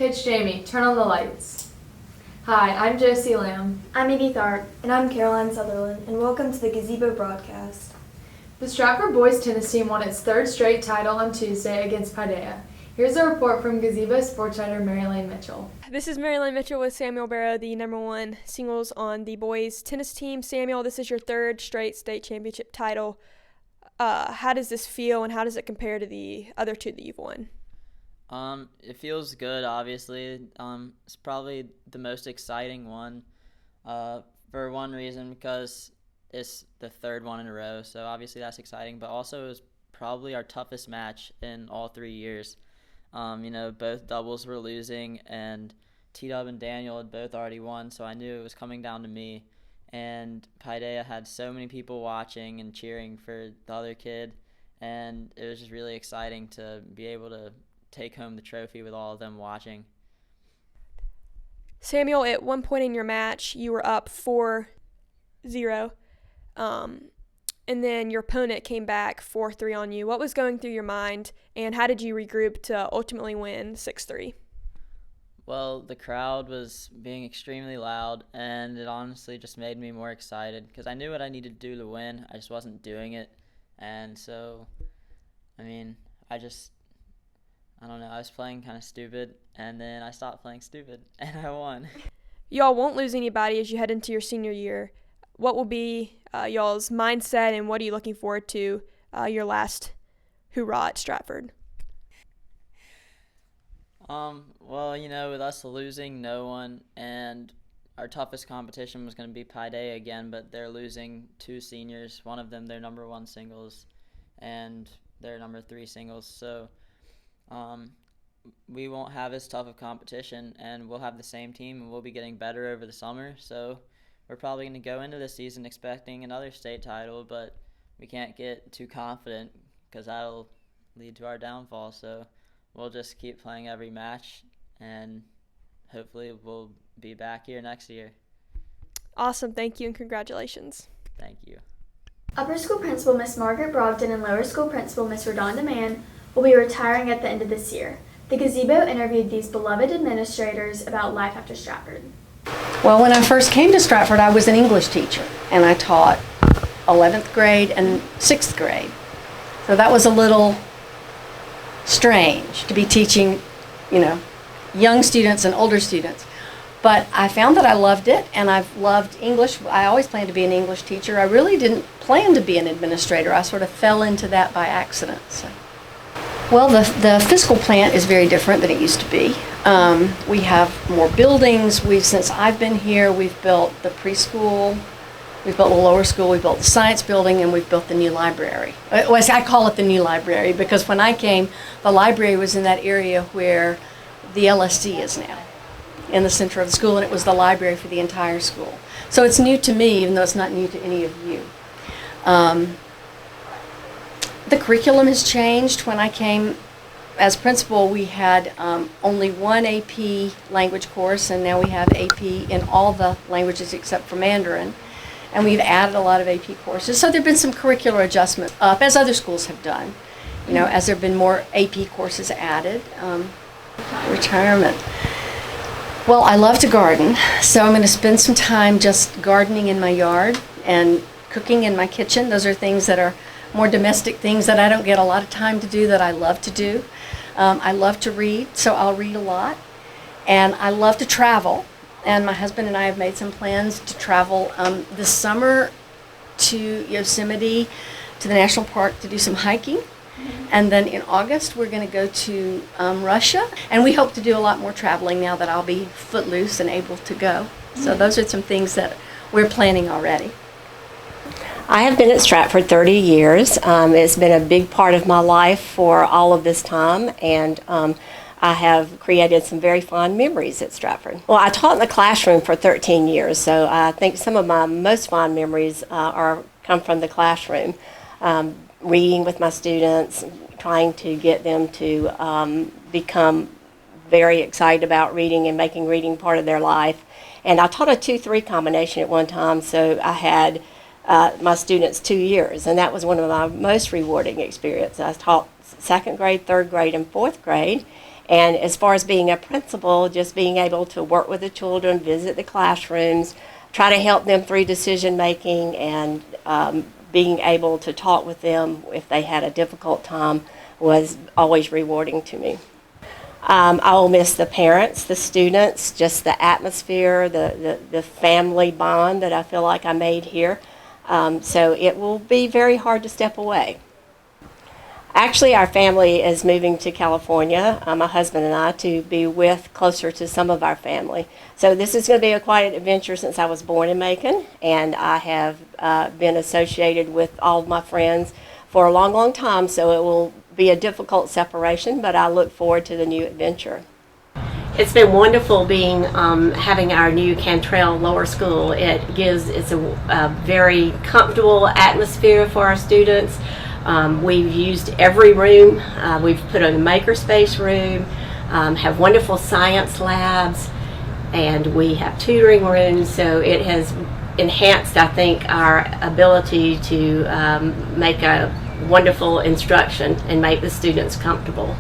Catch Jamie, turn on the lights. Hi, I'm Josie Lamb. I'm Edie Tharp. And I'm Caroline Sutherland, and welcome to the Gazebo broadcast. The Stratford boys tennis team won its third straight title on Tuesday against Paideia. Here's a report from Gazebo sports writer Marilyn Mitchell. This is Marilyn Mitchell with Samuel Barrow, the number one singles on the boys tennis team. Samuel, this is your third straight state championship title. How does this feel, and how does it compare to the other two that you've won? It feels good, obviously. It's probably the most exciting one for one reason, because it's the third one in a row, so obviously that's exciting, but also it was probably our toughest match in all 3 years. Both doubles were losing, and T-Dub and Daniel had both already won, so I knew it was coming down to me. And Paideia had so many people watching and cheering for the other kid, and it was just really exciting to be able to take home the trophy with all of them watching. Samuel, at one point in your match, you were up 4-0, and then your opponent came back 4-3 on you. What was going through your mind, and how did you regroup to ultimately win 6-3? Well, the crowd was being extremely loud, and it honestly just made me more excited because I knew what I needed to do to win. I just wasn't doing it, and so, I don't know, I was playing kind of stupid, and then I stopped playing stupid, and I won. Y'all won't lose anybody as you head into your senior year. What will be y'all's mindset, and what are you looking forward to your last hoorah at Stratford? With us losing no one, and our toughest competition was going to be Paideia again, but they're losing 2 seniors, one of them their number 1 singles, and their number 3 singles, so we won't have as tough of competition, and we'll have the same team, and we'll be getting better over the summer, so we're probably going to go into the season expecting another state title, but we can't get too confident because that'll lead to our downfall, so we'll just keep playing every match, and hopefully we'll be back here next year. Awesome. Thank you, and congratulations. Thank you. Upper school principal Miss Margaret Brogdon and lower school principal Miss Redonda Mann will be retiring at the end of this year. The Gazebo interviewed these beloved administrators about life after Stratford. Well, when I first came to Stratford, I was an English teacher, and I taught 11th grade and 6th grade. So that was a little strange to be teaching, young students and older students. But I found that I loved it, and I've loved English. I always planned to be an English teacher. I really didn't plan to be an administrator. I sort of fell into that by accident. So. Well, the fiscal plant is very different than it used to be. We have more buildings. Since I've been here, we've built the preschool, we've built the lower school, we've built the science building, and we've built the new library. I call it the new library because when I came, the library was in that area where the LSD is now, in the center of the school, and it was the library for the entire school. So it's new to me, even though it's not new to any of you. The curriculum has changed. When I came as principal, we had only one AP language course, and now we have AP in all the languages except for Mandarin. And we've added a lot of AP courses. So there have been some curricular adjustments up, as other schools have done, as there have been more AP courses added. Retirement. Well, I love to garden, so I'm going to spend some time just gardening in my yard and cooking in my kitchen. Those are things that are more domestic things that I don't get a lot of time to do that I love to do. I love to read, so I'll read a lot. And I love to travel. And my husband and I have made some plans to travel this summer to Yosemite, to the national park to do some hiking. And then in August, we're going to go to Russia. And we hope to do a lot more traveling now that I'll be footloose and able to go. So those are some things that we're planning already. I have been at Stratford 30 years. It's been a big part of my life for all of this time, and I have created some very fond memories at Stratford. Well, I taught in the classroom for 13 years, so I think some of my most fond memories come from the classroom. Reading with my students, trying to get them to become very excited about reading and making reading part of their life. And I taught a 2-3 combination at one time, so I had my students 2 years, and that was one of my most rewarding experiences. I taught 2nd grade, 3rd grade, and 4th grade, And as far as being a principal, just being able to work with the children, visit the classrooms, try to help them through decision making, and being able to talk with them if they had a difficult time was always rewarding to me. I will miss the parents, the students, just the atmosphere, the family bond that I feel like I made here. So it will be very hard to step away. Actually, our family is moving to California, my husband and I, to be with closer to some of our family. So this is going to be a quite an adventure since I was born in Macon, and I have been associated with all of my friends for a long, long time, so it will be a difficult separation, but I look forward to the new adventure. It's been wonderful being having our new Cantrell Lower School. It's a very comfortable atmosphere for our students. We've used every room. We've put in a makerspace room, have wonderful science labs, and we have tutoring rooms. So it has enhanced, I think, our ability to make a wonderful instruction and make the students comfortable.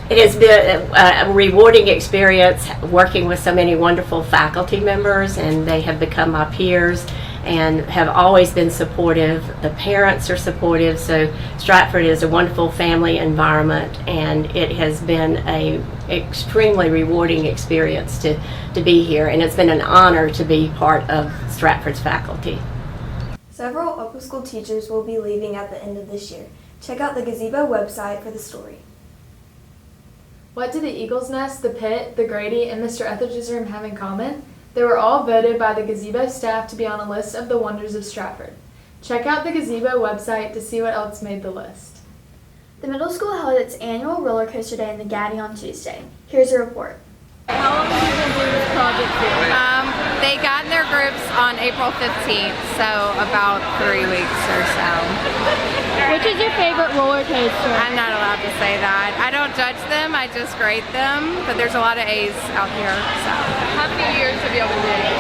It has been a rewarding experience working with so many wonderful faculty members, and they have become my peers and have always been supportive. The parents are supportive, so Stratford is a wonderful family environment, and it has been an extremely rewarding experience to be here, and it's been an honor to be part of Stratford's faculty. Several upper school teachers will be leaving at the end of this year. Check out the Gazebo website for the story. What do the Eagle's Nest, the Pit, the Grady, and Mr. Etheridge's room have in common? They were all voted by the Gazebo staff to be on a list of the wonders of Stratford. Check out the Gazebo website to see what else made the list. The middle school held its annual roller coaster day in the Gaddy on Tuesday. Here's a report. How long have you been doing this project for? They got in their groups on April 15th, so about 3 weeks or so. Which is your favorite roller coaster? I'm not allowed to say that. I don't judge them, I just grade them, but there's a lot of A's out here, so. How many years have you been doing it?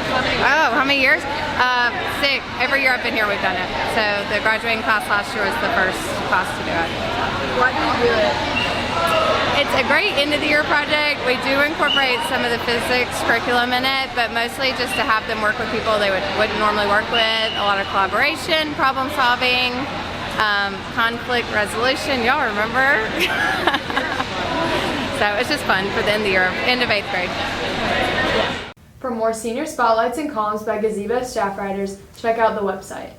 How many years? 6. Every year I've been here, we've done it. So the graduating class last year was the first class to do it. Why do you do it? It's a great end-of-the-year project. We do incorporate some of the physics curriculum in it, but mostly just to have them work with people they wouldn't normally work with. A lot of collaboration, problem solving, conflict resolution. Y'all remember? So it's just fun for the end of the year, end of 8th grade. For more senior spotlights and columns by Gazebo staff writers, check out the website.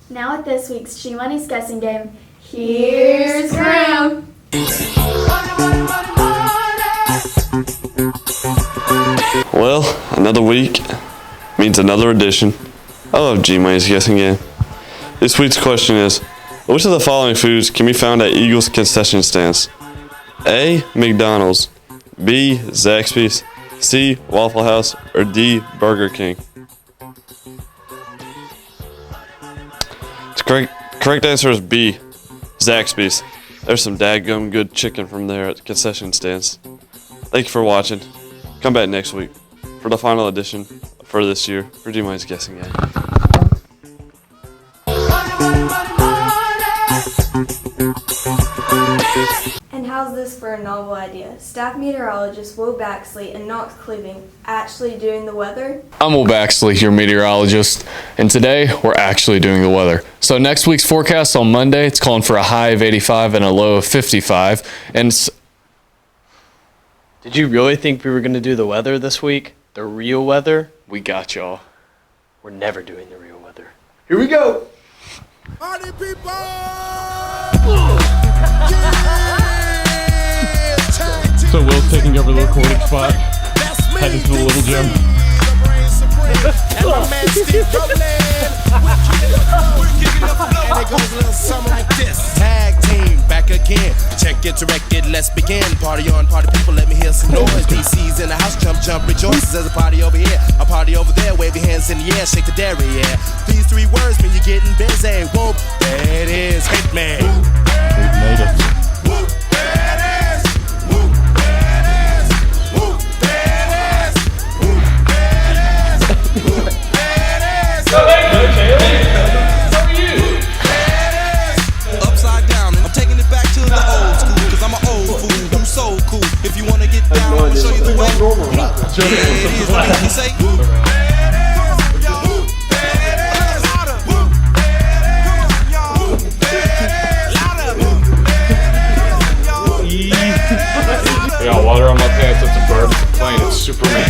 Now at this week's G Money's guessing game, Here's Graham. Well, another week means another edition. I love G-Money's guessing game. This week's question is, which of the following foods can be found at Eagles concession stands? A. McDonald's, B. Zaxby's, C. Waffle House, or D. Burger King? The correct answer is B. Zaxby's. There's some dadgum good chicken from there at the concession stands. Thank you for watching. Come back next week for the final edition for this year for G-Money's guessing game. And how's this for a novel idea? Staff meteorologist Will Baxley and Knox Cleaving actually doing the weather? I'm Will Baxley, your meteorologist, and today we're actually doing the weather. So next week's forecast on Monday, it's calling for a high of 85 and a low of 55. And did you really think we were going to do the weather this week? The real weather? We got y'all. We're never doing the real weather. Here we go! Party people! So Will's taking over the recording spot, heading to the little gym. And it goes a little something like this. Tag team back again. Check it to wreck it, let's begin. Party on, party people, let me hear some noise. DC's in the house, jump, jump, rejoices. There's a party over here, a party over there. Wave your hands in the air, shake the dairy, yeah. These 3 words mean you're getting busy. Whoop, there it is, hit me. We've made it. Whoop, there it is. Whoop, there it is. Whoop, there it is. Whoop, there it is. Whoop, there it is. So are you? Upside down, and I'm taking it back to the old school, cause I'm an old normal rap. I got water on my pants. It's a bird. It's a plane. It's Superman.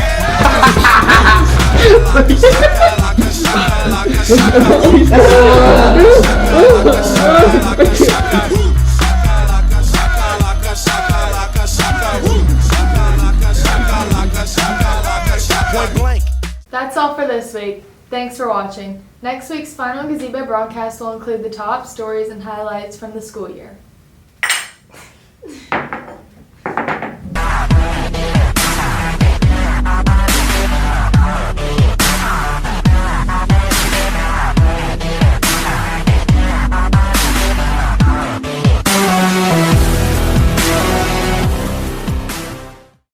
That's all for this week. Thanks for watching. Next week's final Gazebo broadcast will include the top stories and highlights from the school year.